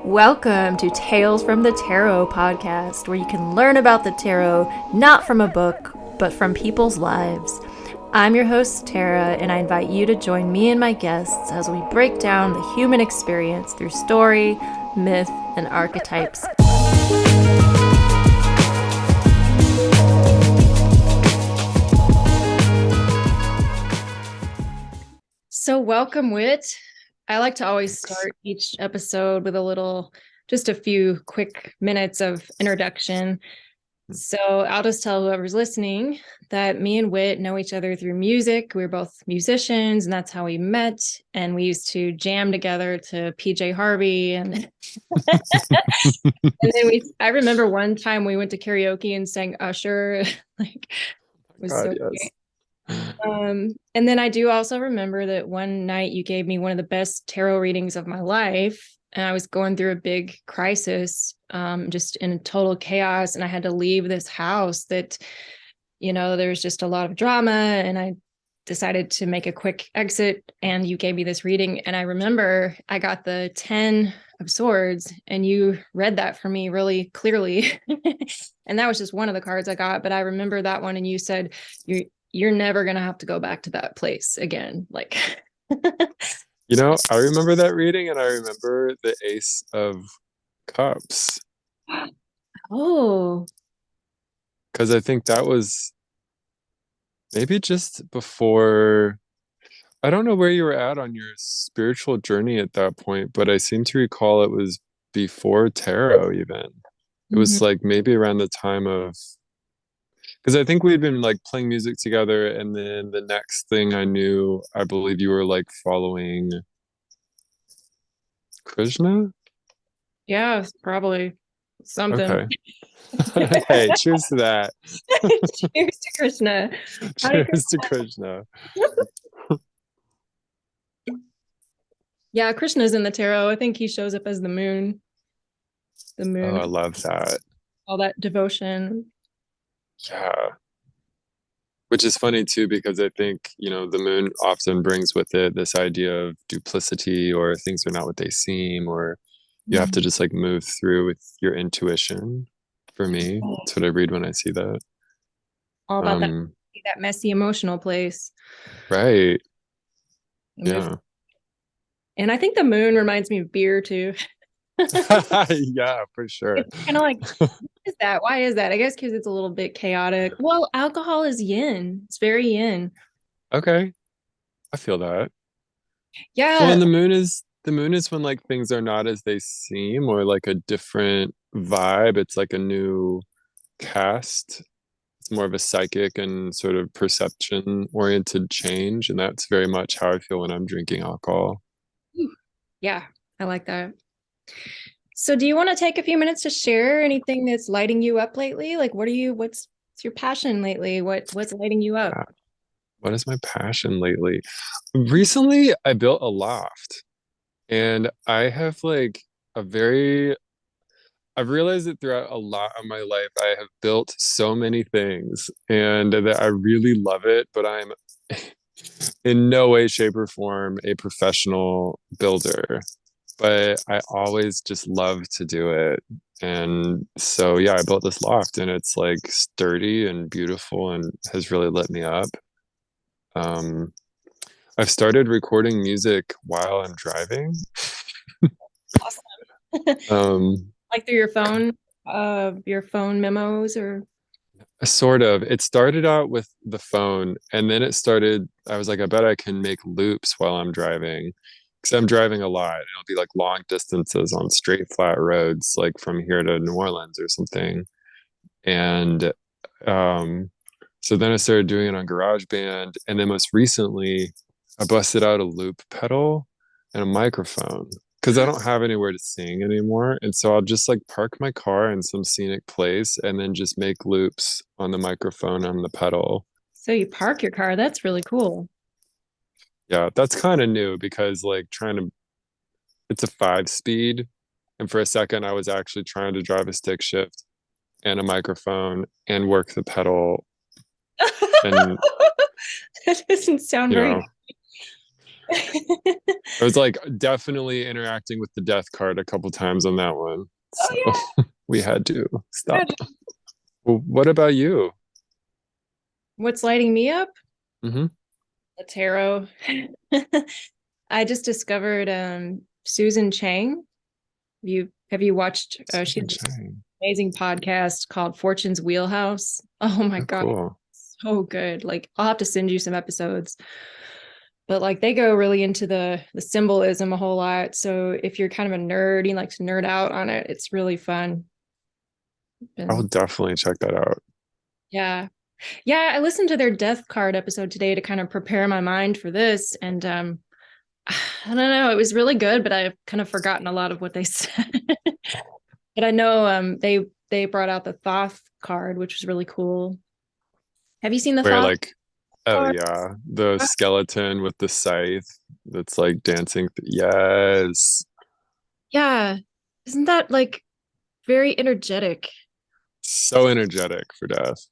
Welcome to Tales from the Tarot podcast, where you can learn about the tarot not from a book, but from people's lives. I'm your host, Tara, and I invite you to join me and my guests as we break down the human experience through story, myth, and archetypes. So welcome, Whit. I like to always start each episode with just a few quick minutes of introduction. So I'll just tell whoever's listening that me and Whit know each other through music. We're both musicians, and that's how we met. And we used to jam together to PJ Harvey. And, I remember one time we went to karaoke and sang Usher. It was God, so yes. great. And then I do also remember that one night you gave me one of the best tarot readings of my life, and I was going through a big crisis, just in total chaos, and I had to leave this house that, there was just a lot of drama, and I decided to make a quick exit, and you gave me this reading, and I remember I got the 10 of Swords, and you read that for me really clearly. And that was just one of the cards I got, but I remember that one, and you said, you're never going to have to go back to that place again. I remember that reading, and I remember the Ace of Cups, Oh, because I think that was maybe just before. I don't know where you were at on your spiritual journey at that point, but I seem to recall it was before tarot even. It mhm. was like maybe around the time of, because I think we'd been like playing music together, and then the next thing I knew, I believe you were like following Krishna. Yeah, probably something. Okay. Hey, cheers to that. Cheers to Krishna. Hare Cheers to Krishna. Krishna. Yeah, Krishna's in the tarot. I think he shows up as the moon. The Oh, I moon, love that. all that devotion. Yeah. Which is funny too, because I think, the moon often brings with it this idea of duplicity, or things are not what they seem, or you have to just like move through with your intuition. For me, that's what I read when I see that. All about Um, that messy emotional place. right. Move. Yeah. And I think the moon reminds me of beer too. Yeah, for sure. It's kind of like, is that? Why is that? I guess because it's a little bit chaotic. Well, alcohol is yin. It's very yin. Okay. I feel that. Well, Yeah. and the moon is when like things are not as they seem, or like a different vibe. It's like a new cast. It's more of a psychic and sort of perception oriented change. And that's very much how I feel when I'm drinking alcohol. Yeah, I like that. So do you want to take a few minutes to share anything that's lighting you up lately? Like what's your passion lately? What's lighting you up? Uh, What is my passion lately? Recently, I built a loft, and I have like a very I've realized that throughout a lot of my life, I have built so many things and that I really love it, but I'm in no way, shape, or form a professional builder. But I always just love to do it. And so, yeah, I built this loft, and it's like sturdy and beautiful and has really lit me up. Um, I've started recording music while I'm driving. Awesome. Um, Like through your phone memos or Sort of. It started out with the phone, and then I was like, I bet I can make loops while I'm driving. Because I'm driving a lot. It'll be like long distances on straight, flat roads, like from here to New Orleans or something. And um, so then I started doing it on GarageBand. And then most recently, I busted out a loop pedal and a microphone, because I don't have anywhere to sing anymore. And so I'll just like park my car in some scenic place and then just make loops on the microphone and the pedal. so you park your car. That's really cool. Yeah, that's kind of new, because like it's a 5 speed. And for a second, I was actually trying to drive a stick shift and a microphone and work the pedal. And, That doesn't sound you very know, I was like definitely interacting with the death card a couple times on that one. Oh So yeah. we had to stop. Imagine. Well, what about you? What's lighting me up? Mm-hmm. The tarot. I just discovered Susan Chang. Have you watched she Susan has this Chang. amazing podcast called Fortune's Wheelhouse. Oh my Oh, God. cool. So good. Like I'll have to send you some episodes. But like they go really into the symbolism a whole lot. So if you're kind of a nerd, you like to nerd out on it, it's really fun. I'll And definitely check that out. yeah. Yeah, I listened to their death card episode today to kind of prepare my mind for this. And I don't know, it was really good, but I've kind of forgotten a lot of what they said. But I know they brought out the Thoth card, which was really cool. Have you seen the Where Thoth like, oh card? yeah, the skeleton with the scythe that's like dancing. Yes. Yeah. Isn't that like very energetic? So energetic for death.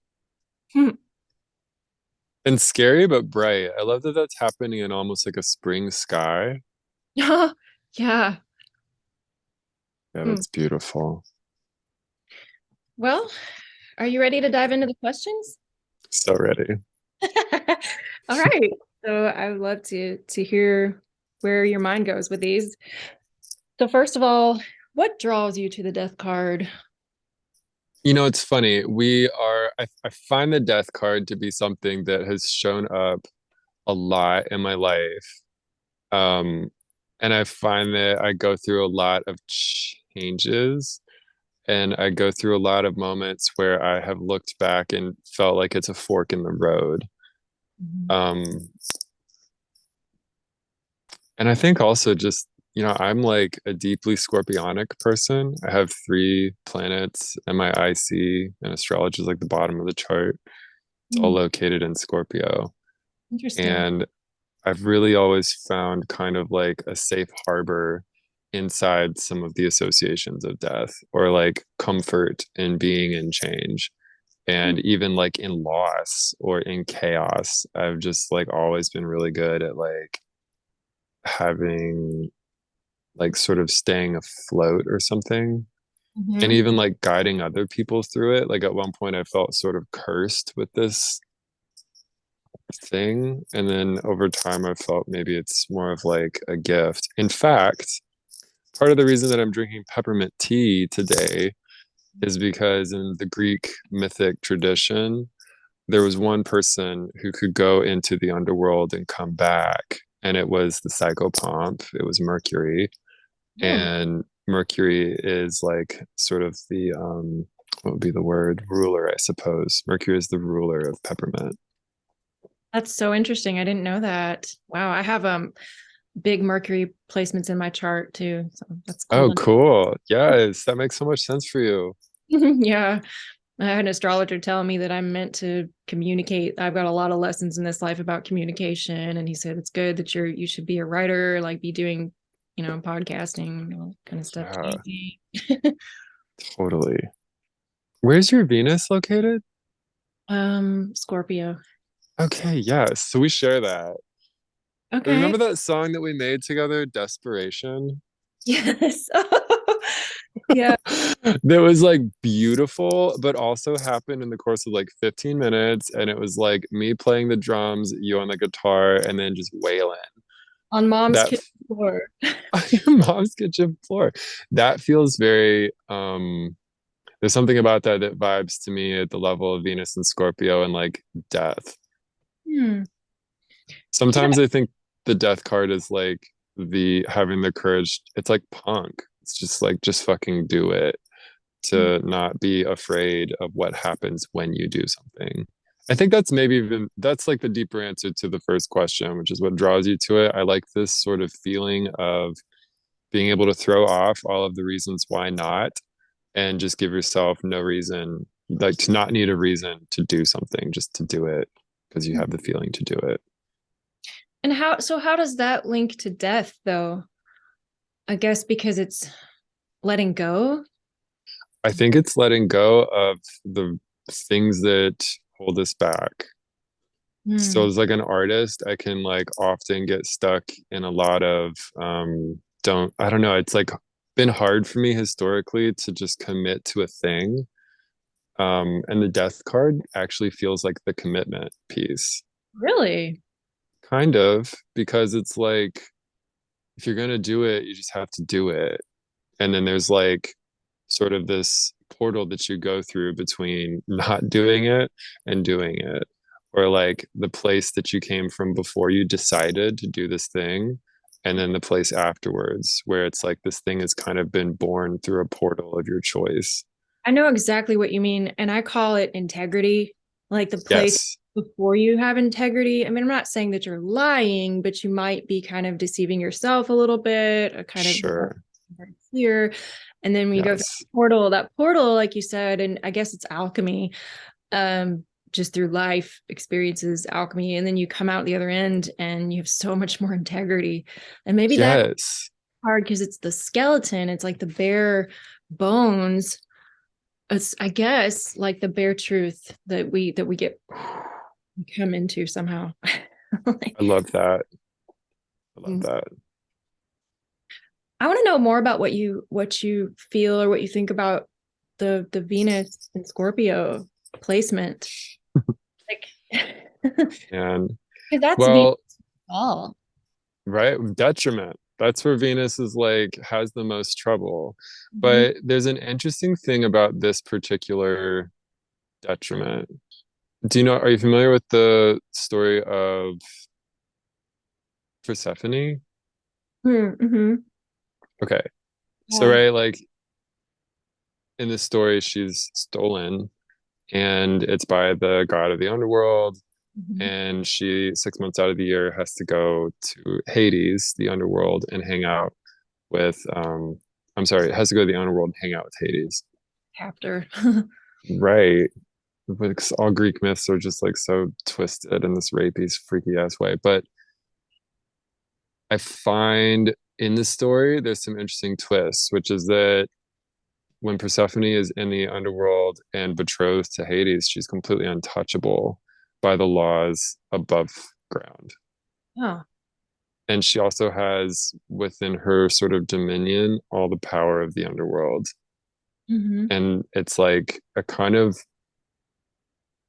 Hmm. And scary but bright. I love that that's happening in almost like a spring sky. Yeah. Yeah, Hmm. that's beautiful. Well, are you ready to dive into the questions? So ready. All right. So I would love to hear where your mind goes with these. So first of all, what draws you to the death card? You know, it's funny. I find the death card to be something that has shown up a lot in my life. Um, and I find that I go through a lot of changes and I go through a lot of moments where I have looked back and felt like it's a fork in the road. Mhm. Um, and I think also just, I'm like a deeply scorpionic person. I have three planets and my IC and astrology is like the bottom of the chart. It's all Hmm. located in Scorpio. Interesting. And I've really always found kind of like a safe harbor inside some of the associations of death or like comfort in being in change. Hmm. And even like in loss or in chaos, I've just like always been really good at like having like sort of staying afloat or something. And Mhm. even like guiding other people through it. Like at one point, I felt sort of cursed with this thing. And then over time, I felt maybe it's more of like a gift. In fact, part of the reason that I'm drinking peppermint tea today is because in the Greek mythic tradition, there was one person who could go into the underworld and come back, and it was the psychopomp. It was Mercury, Oh, and Mercury is like sort of the what would be the word? Ruler, I suppose. Mercury is the ruler of peppermint. that's so interesting. I didn't know that. Wow, I have big Mercury placements in my chart too. So that's cool Oh, to cool. Yes, that makes so much sense for you. know. Yeah. I had an astrologer telling me that I'm meant to communicate. I've got a lot of lessons in this life about communication. And he said it's good that you should be a writer, like be doing, podcasting, all that kind of stuff. Yeah, totally. Where's your Venus located? Scorpio. Okay, yes. So we share that. Okay. Remember that song that we made together, Desperation? Yes. Yeah. That was like beautiful, but also happened in the course of like 15 minutes. And it was like me playing the drums, you on the guitar, and then just wailing. On mom's That kitchen floor. on your mom's kitchen floor. That feels very there's something about that that vibes to me at the level of Venus and Scorpio and like death. Hmm. Yeah. Sometimes I think the death card is like the having the courage. It's like punk. It's just like just fucking do it, to not be afraid of what happens when you do something. I think that's maybe even that's like the deeper answer to the first question, which is what draws you to it. I like this sort of feeling of being able to throw off all of the reasons why not and just give yourself no reason, like to not need a reason to do something, just to do it because you have the feeling to do it. And how does that link to death though? I guess because it's letting go. I think it's letting go of the things that hold us back. So Hmm. as like an artist, I can like often get stuck in a lot of don't I don't know, it's like been hard for me historically to just commit to a thing. And the death card actually feels like the commitment piece. Really? Kind of, because it's like if you're gonna do it, you just have to do it. And then there's like sort of this portal that you go through between not doing it and doing it, or like the place that you came from before you decided to do this thing, and then the place afterwards, where it's like this thing has kind of been born through a portal of your choice. I know exactly what you mean, and I call it integrity, like the place Yes, before you have integrity. I mean, I'm not saying that you're lying, but you might be kind of deceiving yourself a little bit, or kind of sure. very clear. And then when you go through Yes. that portal, like you said, and I guess it's alchemy, um, just through life experiences, alchemy, and then you come out the other end and you have so much more integrity. And maybe that's Yes. hard because it's the skeleton, it's like the bare bones. It's, I guess, like the bare truth that we get come into somehow. I love that. I love Mm. that. I want to know more about what you feel or what you think about the Venus and Scorpio placement. Like, And because that's Venus well, all. right, detriment. That's where Venus is like has the most trouble. Mhm. But there's an interesting thing about this particular detriment. Do you know, are you familiar with the story of Persephone? Mm-hmm. Okay. So Yeah. right, like in this story, she's stolen and it's by the god of the underworld. Mhm. And she 6 months out of the year has to go to Hades, the underworld, and hang out with I'm sorry, has to go to the underworld and hang out with Hades. Captor. Right. Because all Greek myths are just like so twisted in this rapey, freaky ass way. But I find in the story there's some interesting twists, which is that when Persephone is in the underworld and betrothed to Hades, she's completely untouchable by the laws above ground. Oh. And she also has within her sort of dominion all the power of the underworld. Hmm. And it's like a kind of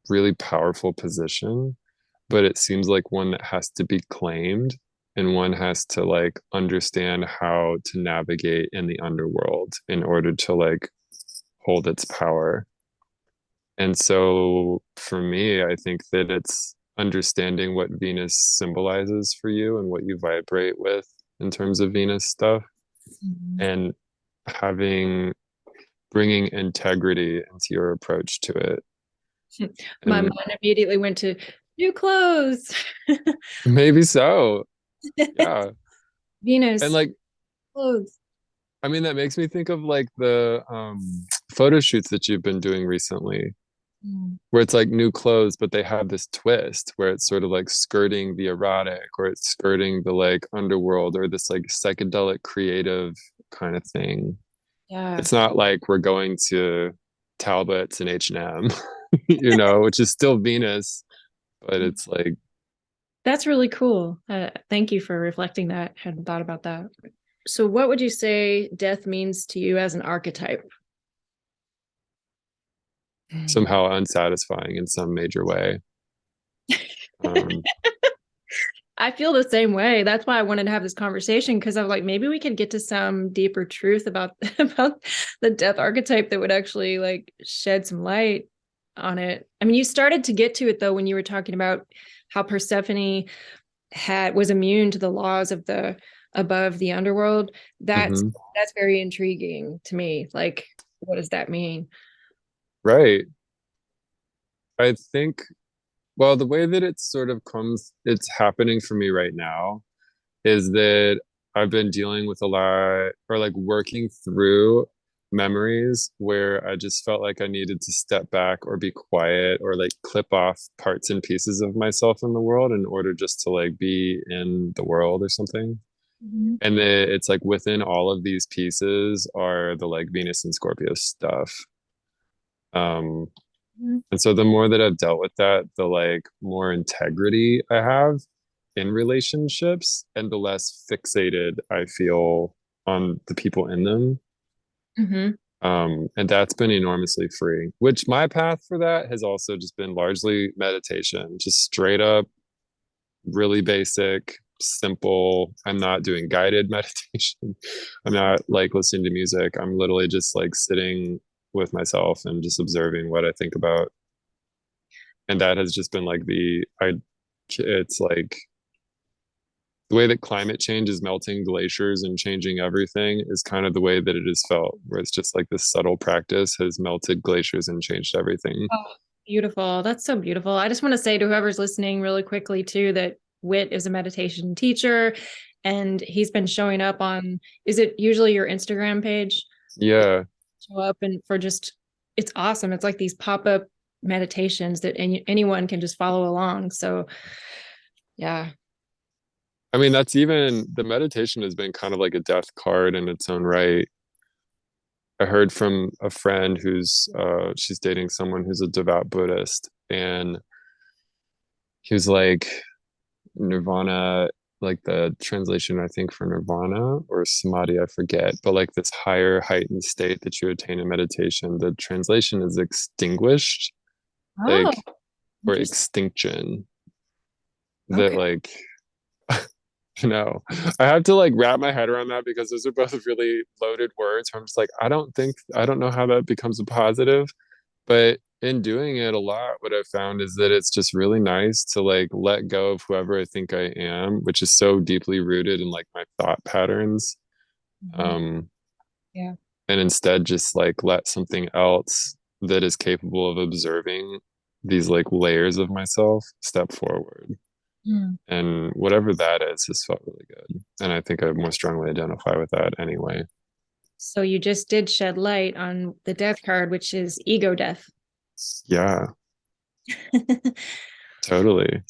really powerful position, but it seems like one that has to be claimed and one has to like understand how to navigate in the underworld in order to like hold its power. And so for me, I think that it's understanding what Venus symbolizes for you and what you vibrate with in terms of Venus stuff Mhm. and having bringing integrity into your approach to it. My And mind immediately went to new clothes. maybe so. Yeah. And Venus like clothes. I mean that makes me think of like the photo shoots that you've been doing recently Mm. where it's like new clothes but they have this twist where it's sort of like skirting the erotic or it's skirting the like underworld or this like psychedelic creative kind of thing. Yeah. It's not like we're going to Talbot's and H&M, you know, which is still Venus, but it's like That's really cool. Thank you for reflecting that. Hadn't thought about that. So, what would you say death means to you as an archetype? somehow unsatisfying in some major way. Um, I feel the same way. That's why I wanted to have this conversation because I was like, maybe we could get to some deeper truth about about the death archetype that would actually like shed some light on it. I mean, you started to get to it though when you were talking about how Persephone had was immune to the laws of the above the underworld. That's mhm. that's very intriguing to me. Like, what does that mean? Right. I think, well, the way that it sort of comes, it's happening for me right now is that I've been dealing with a lot or like working through memories where I just felt like I needed to step back or be quiet or like clip off parts and pieces of myself in the world in order just to like be in the world or something. Mhm. And it's like within all of these pieces are the like Venus and Scorpio stuff. Um, Mhm. And so the more that I've dealt with that, the like more integrity I have in relationships and the less fixated I feel on the people in them. Mhm. And that's been enormously free, which my path for that has also just been largely meditation, just straight up, really basic, simple. I'm not doing guided meditation. I'm not like listening to music. I'm literally just like sitting with myself and just observing what I think about. And that has just been like it's like the way that climate change is melting glaciers and changing everything is kind of the way that it is felt, where it's just like this subtle practice has melted glaciers and changed everything. Oh, beautiful. That's so beautiful. I just want to say to whoever's listening really quickly too that Whit is a meditation teacher and he's been showing up on, is it usually your Instagram page? Yeah. Show up and for just, it's awesome. It's like these pop-up meditations that anyone can just follow along. So yeah. I mean, that's even the meditation has been kind of like a death card in its own right. I heard from a friend who's she's dating someone who's a devout Buddhist, and he was like, Nirvana, like the translation I think for Nirvana or Samadhi, I forget, but like this higher heightened state that you attain in meditation, the translation is extinguished, Oh, like or interesting. extinction. That Okay. like no, I have to like wrap my head around that because those are both really loaded words. I'm just like, I don't know how that becomes a positive. But in doing it a lot, what I've found is that it's just really nice to like let go of whoever I think I am, which is so deeply rooted in like my thought patterns. Mhm. Um, Yeah. and instead just like let something else that is capable of observing these like layers of myself step forward. Mm. And whatever that is has felt really good. And I think I more strongly identify with that anyway. So you just did shed light on the death card, which is ego death. Yeah, totally.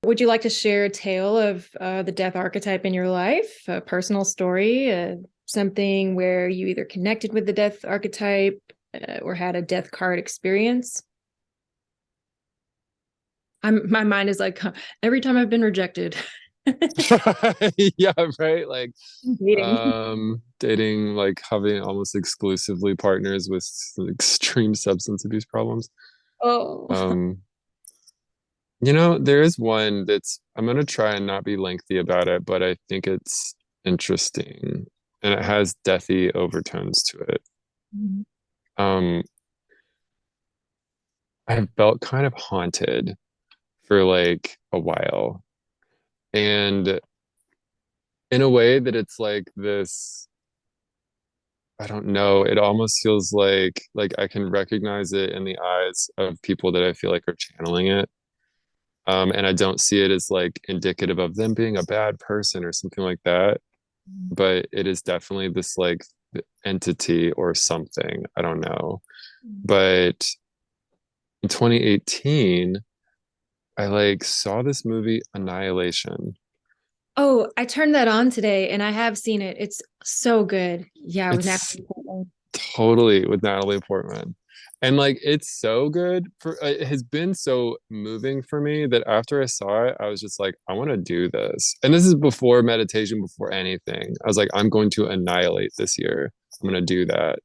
Would you like to share a tale of the death archetype in your life, a personal story, something where you either connected with the death archetype or had a death card experience? My mind is like, huh, every time I've been rejected. Yeah, right. Like Dating. dating, like having almost exclusively partners with extreme substance abuse problems. Oh, Um, there is one that's I'm gonna try and not be lengthy about it, but I think it's interesting and it has deathy overtones to it. Mhm. Um, I felt kind of haunted for like a while. And in a way that it's like this, I don't know, it almost feels like I can recognize it in the eyes of people that I feel like are channeling it. And I don't see it as like indicative of them being a bad person or something like that. But it is definitely this like entity or something. I don't know. But in 2018, I like saw this movie Annihilation. oh, I turned that on today and I have seen it. It's so good. Yeah, with It's Natalie Portman. totally with Natalie Portman. And like it's so good for it has been so moving for me that after I saw it, I was just like, I want to do this. And this is before meditation, before anything. I was like, I'm going to annihilate this year. I'm going to do that.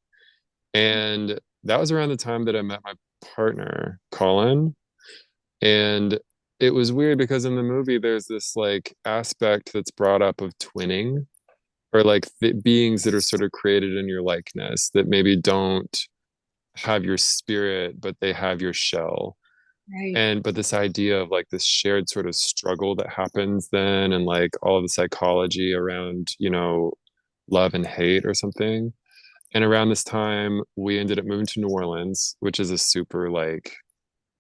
And that was around the time that I met my partner, Colin. And it was weird because in the movie, there's this like aspect that's brought up of twinning or like beings that are sort of created in your likeness that maybe don't have your spirit, but they have your shell. Right. And but this idea of like this shared sort of struggle that happens then and like all of the psychology around, love and hate or something. And around this time, we ended up moving to New Orleans, which is a super like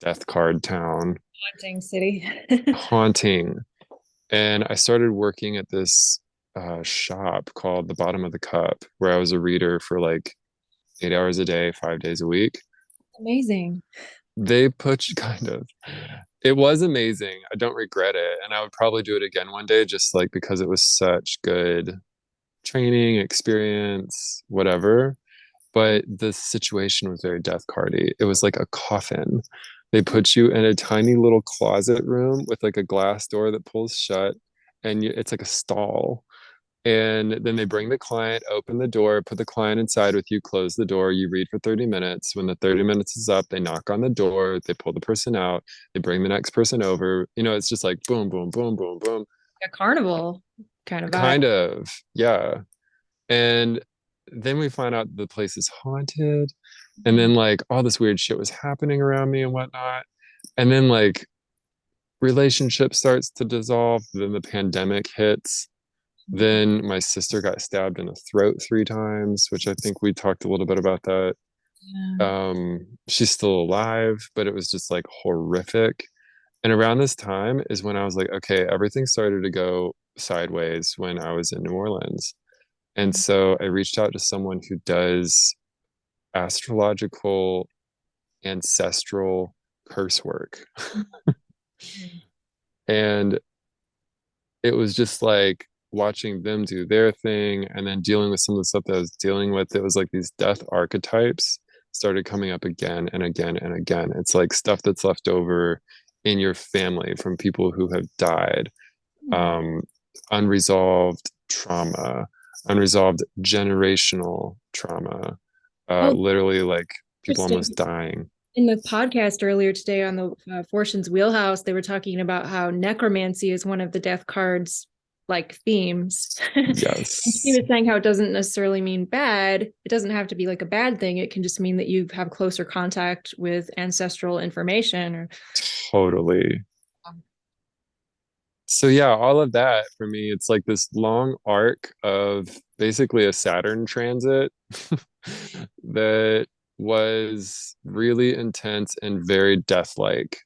death card town, Haunting city. haunting. And I started working at this shop called The Bottom of the Cup, where I was a reader for like 8 hours a day, 5 days a week. Amazing. They put kind of, it was amazing. I don't regret it. And I would probably do it again one day, just like because it was such good training, experience, whatever. but the situation was very death cardy. It was like a coffin. They put you in a tiny little closet room with like a glass door that pulls shut, and it's like a stall. And then they bring the client, open the door, put the client inside with you, close the door. You read for 30 minutes. When the 30 minutes is up, they knock on the door, they pull the person out, they bring the next person over. It's just like boom, boom, boom, boom, boom. A carnival kind of vibe. Kind of, yeah. And then we find out the place is haunted. And then like all this weird shit was happening around me and whatnot. And then like relationship starts to dissolve. Then the pandemic hits. Then my sister got stabbed in the throat 3 times, which I think we talked a little bit about that. Yeah. She's still alive, but it was just like horrific. And around this time is when I was like, okay, everything started to go sideways when I was in New Orleans. And so I reached out to someone who does astrological ancestral curse work. And it was just like watching them do their thing and then dealing with some of the stuff that I was dealing with. It was like these death archetypes started coming up again and again and again. It's like stuff that's left over in your family from people who have died, um, unresolved trauma, unresolved generational trauma, Oh, literally like people interesting. almost dying. In the podcast earlier today on the Fortune's Wheelhouse, they were talking about how necromancy is one of the death cards like themes. He Yes, was saying how it doesn't necessarily mean bad. It doesn't have to be like a bad thing. It can just mean that you have closer contact with ancestral information or totally. So yeah, all of that for me, it's like this long arc of basically a Saturn transit that was really intense and very death-like.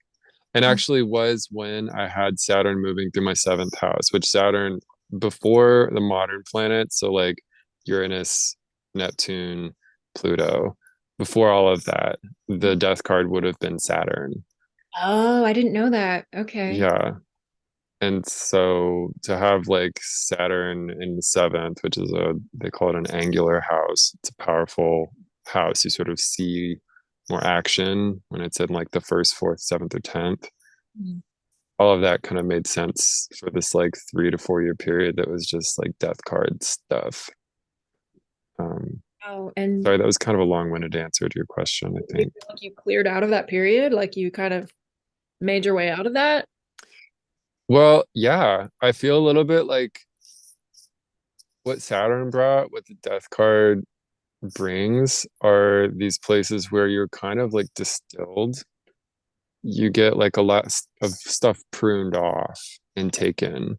And actually was when I had Saturn moving through my seventh house, which Saturn before the modern planets, so like Uranus, Neptune, Pluto, before all of that, the death card would have been Saturn. Oh, I didn't know that. Okay. Yeah. And so to have like Saturn in the seventh, which is they call it an angular house, it's a powerful house. You sort of see more action when it's in like the first, fourth, seventh, or 10th. Mm. All of that kind of made sense for this like 3 to 4 year period that was just like death card stuff. Um, Oh, and sorry, that was kind of a long-winded answer to your question, I you think. feel like you cleared out of that period, like you kind of made your way out of that. Well, yeah, I feel a little bit like what Saturn brought, what the death card brings are these places where you're kind of like distilled. You get like a lot of stuff pruned off and taken.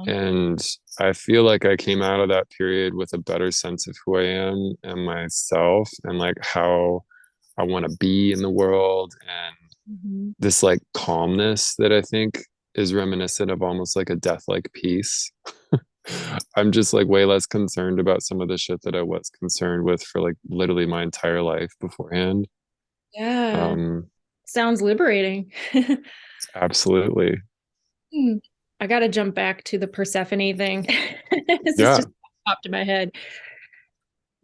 And I feel like I came out of that period with a better sense of who I am and myself and like how I want to be in the world and Mhm. this like calmness that I think is reminiscent of almost like a death-like peace. I'm just like way less concerned about some of the shit that I was concerned with for like literally my entire life beforehand. Yeah, Um, sounds liberating. absolutely. Hmm. I got to jump back to the Persephone thing. This is Yeah. just popped in my head.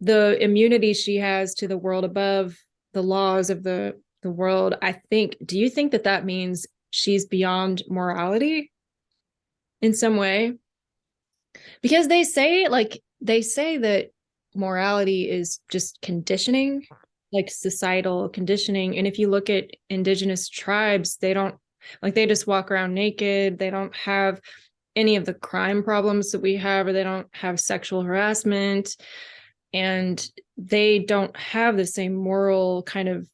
The immunity she has to the world above, the laws of the world. I think. Do you think that that means she's beyond morality in some way? Because they say that morality is just conditioning, like societal conditioning. And if you look at indigenous tribes, they don't like they just walk around naked. They don't have any of the crime problems that we have, or they don't have sexual harassment, and they don't have the same moral kind of,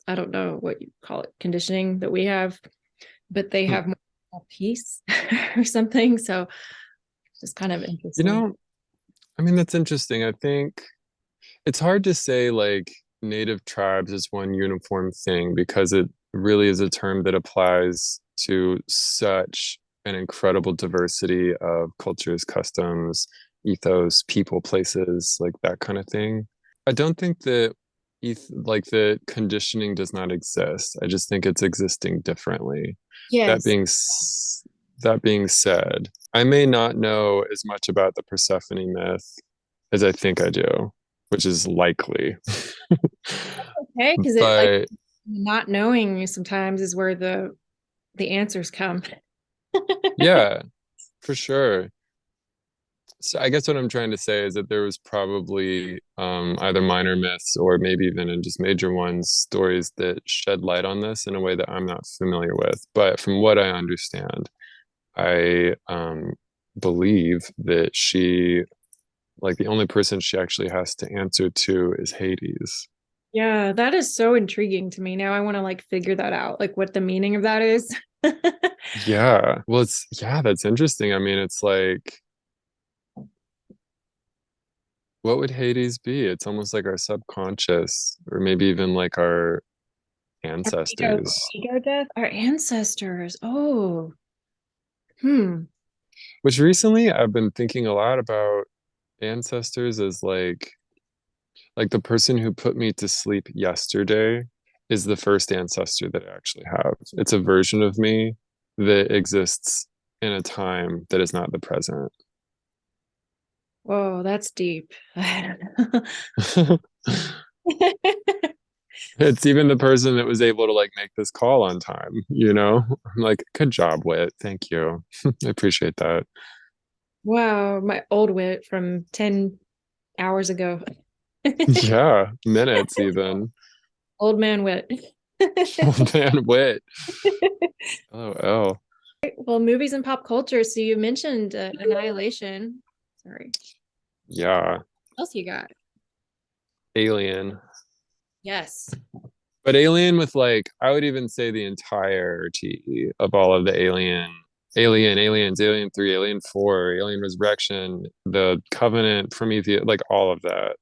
I don't know what you call it, conditioning that we have, but they Hmm. have more peace or something. So it's just kind of You interesting. know, I mean, that's interesting. I think it's hard to say like native tribes is one uniform thing because it really is a term that applies to such an incredible diversity of cultures, customs, ethos, people, places, like that kind of thing. I don't think that like the conditioning does not exist. I just think it's existing differently. That Yes. being that being said, I may not know as much about the Persephone myth as I think I do. which is likely. Okay, because it like But not knowing sometimes is where the answers come. yeah, for sure. So I guess what I'm trying to say is that there was probably either minor myths or maybe even in just major ones, stories that shed light on this in a way that I'm not familiar with. But from what I understand, I believe that she, like, the only person she actually has to answer to is Hades. Yeah, that is so intriguing to me. Now I want to like figure that out, like what the meaning of that is. Yeah. Well, yeah, that's interesting. I mean, it's like, what would Hades be? It's almost like our subconscious, or maybe even like our Our ancestors. ego death, our ancestors. Oh, hmm. Which recently I've been thinking a lot about ancestors as like the person who put me to sleep yesterday is the first ancestor that I actually have. It's a version of me that exists in a time that is not the present. Whoa, that's deep. It's even the person that was able to like make this call on time, you know? I'm like, good job, Whit. Thank you. I appreciate that. Wow, my old wit from 10 hours ago. Yeah, minutes even. Old man wit. Old man Whit. Oh, Well, movies and pop culture. So you mentioned Annihilation. Sorry. yeah. What else you got? Alien. Yes. But Alien with like, I would even say the entirety of all of the Aliens, Alien 3, Alien 4, Alien Resurrection, the Covenant, Prometheus, like all of that.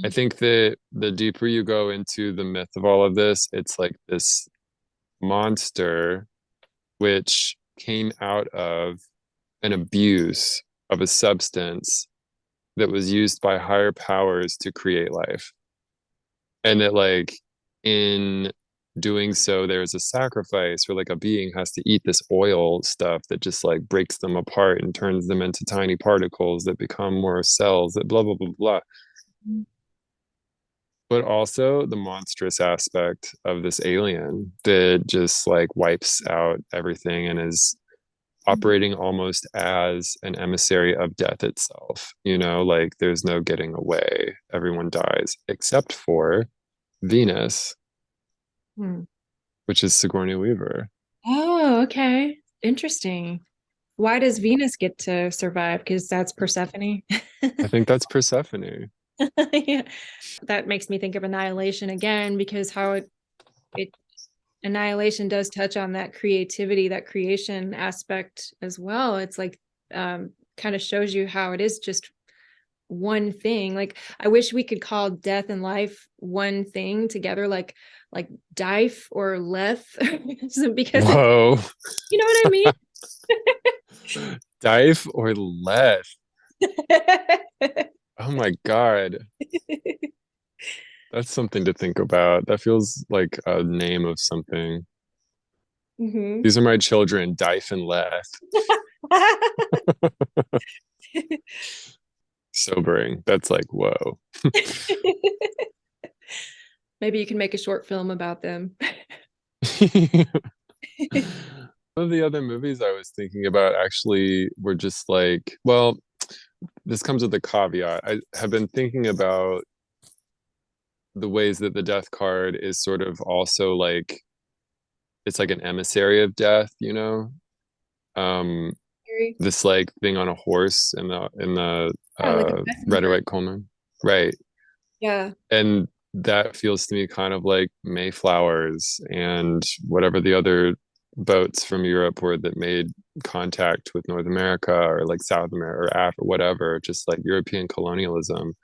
I Mhm. think that the deeper you go into the myth of all of this, it's like this monster which came out of an abuse of a substance that was used by higher powers to create life. And that like in doing so there's a sacrifice, or like a being has to eat this oil stuff that just like breaks them apart and turns them into tiny particles that become more cells that blah blah blah blah. But also the monstrous aspect of this alien that just like wipes out everything and is operating almost as an emissary of death itself. You know, like there's no getting away. Everyone dies except for Venus, Hmm. which is Sigourney Weaver. Oh, okay. Interesting. Why does Venus get to survive? Because that's Persephone. I think that's Persephone. Yeah. That makes me think of Annihilation again because how it Annihilation does touch on that creativity, that creation aspect as well. It's like kind of shows you how it is just one thing. Like I wish we could call death and life one thing together, like Dife or Leth, because it, Whoa. you know what I mean? Dive or Leth? Oh my God. That's something to think about. That feels like a name of something. Mhm. These are my children, Dife and Leth. Sobering. That's like, whoa. Maybe you can make a short film about them. One of the other movies I was thinking about actually were just like, well, this comes with a caveat. I have been thinking about the ways that the death card is sort of also like it's like an emissary of death, you know? Um, this like thing on a horse in the Yeah, like a red or messenger. white Coleman. Right. Yeah. And that feels to me kind of like Mayflowers and whatever the other boats from Europe were that made contact with North America or like South America or Africa, whatever, just like European colonialism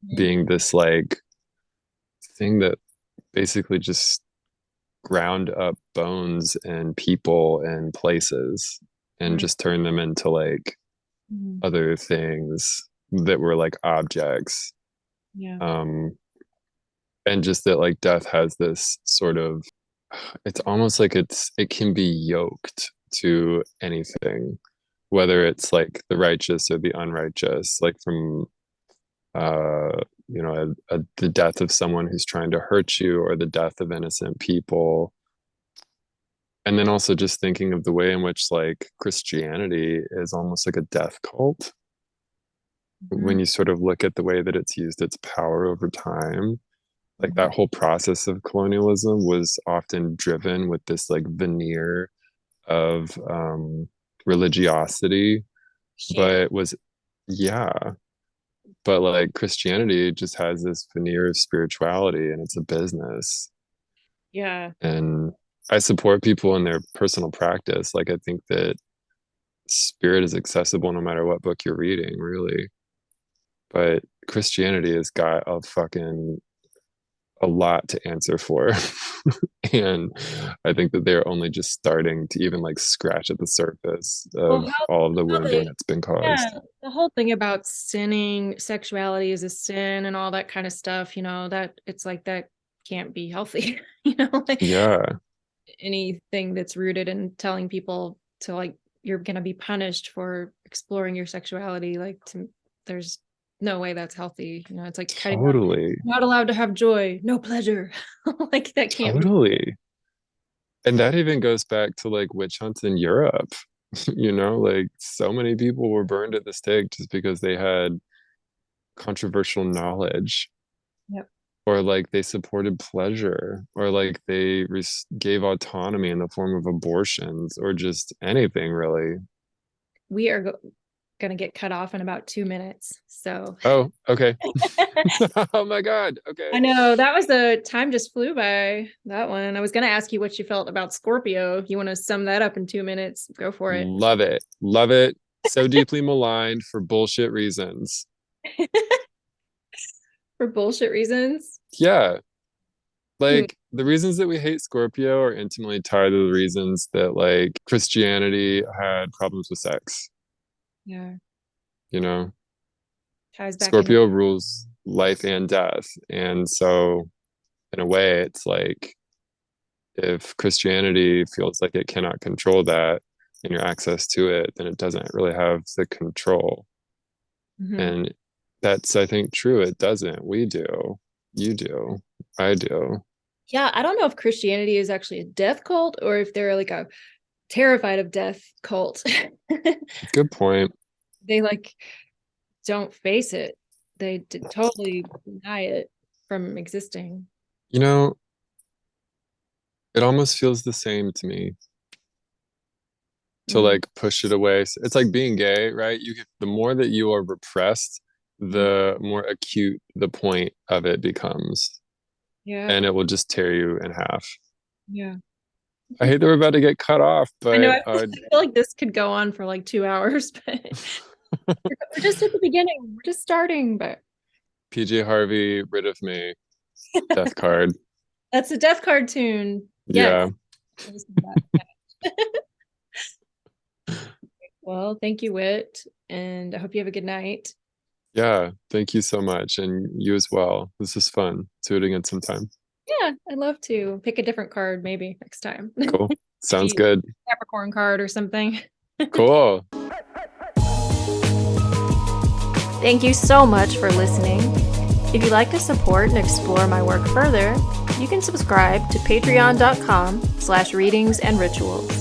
Mhm. being this like thing that basically just ground up bones and people and places and Mhm. just turned them into like Mhm. other things that were like objects. Yeah. Um, and just that like death has this sort of, it's almost like it can be yoked to anything, whether it's like the righteous or the unrighteous, like from the death of someone who's trying to hurt you or the death of innocent people. And then also just thinking of the way in which like Christianity is almost like a death cult Mhm. when you sort of look at the way that it's used its power over time. Like Mhm. that whole process of colonialism was often driven with this like veneer of religiosity, Shame. but was, yeah, but like Christianity just has this veneer of spirituality and it's a business. Yeah. And I support people in their personal practice. Like I think that spirit is accessible no matter what book you're reading, really. But Christianity has got a lot to answer for. And I think that they're only just starting to even like scratch at the surface Well, of all of the how wounding they, that's been yeah, caused. the whole thing about sinning, sexuality is a sin and all that kind of stuff, that it's like that can't be healthy, like Yeah, anything that's rooted in telling people to like you're gonna be punished for exploring your sexuality, there's no way that's healthy. It's like cutting off, totally. not allowed to have joy, no pleasure. Like that can't be. Totally. And that even goes back to like witch hunts in Europe. Like so many people were burned at the stake just because they had controversial knowledge, Yep. or like they supported pleasure, or like they gave autonomy in the form of abortions, or just anything really. We are gonna get cut off in about 2 minutes, so Oh, okay. Oh my God. Okay. I know that was the time just flew by, that one. I was going to ask you what you felt about Scorpio. You want to sum that up in 2 minutes? Go for it. Love it. Love it. So deeply maligned for bullshit reasons. For bullshit reasons. Yeah. Hmm. Like the reasons that we hate Scorpio are intimately tied to the reasons that like Christianity had problems with sex. Yeah. You know, Ties back into. Scorpio rules life and death. And so, in a way, it's like if Christianity feels like it cannot control that and your access to it, then it doesn't really have the control. Mhm. And that's, I think, true. It doesn't. We do. You do. I do. Yeah, I don't know if Christianity is actually a death cult or if they're like a terrified of death cult. Good point. They like don't face it. They totally deny it from existing. You know, it almost feels the same to me to Mm. like push it away. It's like being gay, right? The more that you are repressed, Mhm. the more acute the point of it becomes, Yeah. and it will just tear you in half. Yeah. I hate that we're about to get cut off, I know. but I feel like this could go on for like 2 hours, but we're just at the beginning. We're just starting, but PJ Harvey, rid of me, death card. that's a Death Card tune. Yes. Yeah. I'll listen to that. Well, thank you, Whit, and I hope you have a good night. Yeah. Thank you so much. And you as well. This is fun. Let's do it again sometime. Yeah, I'd love to pick a different card maybe next time. Cool. Sounds Maybe good. Capricorn card or something. Cool. Thank you so much for listening. If you'd like to support and explore my work further, you can subscribe to patreon.com/readings and rituals.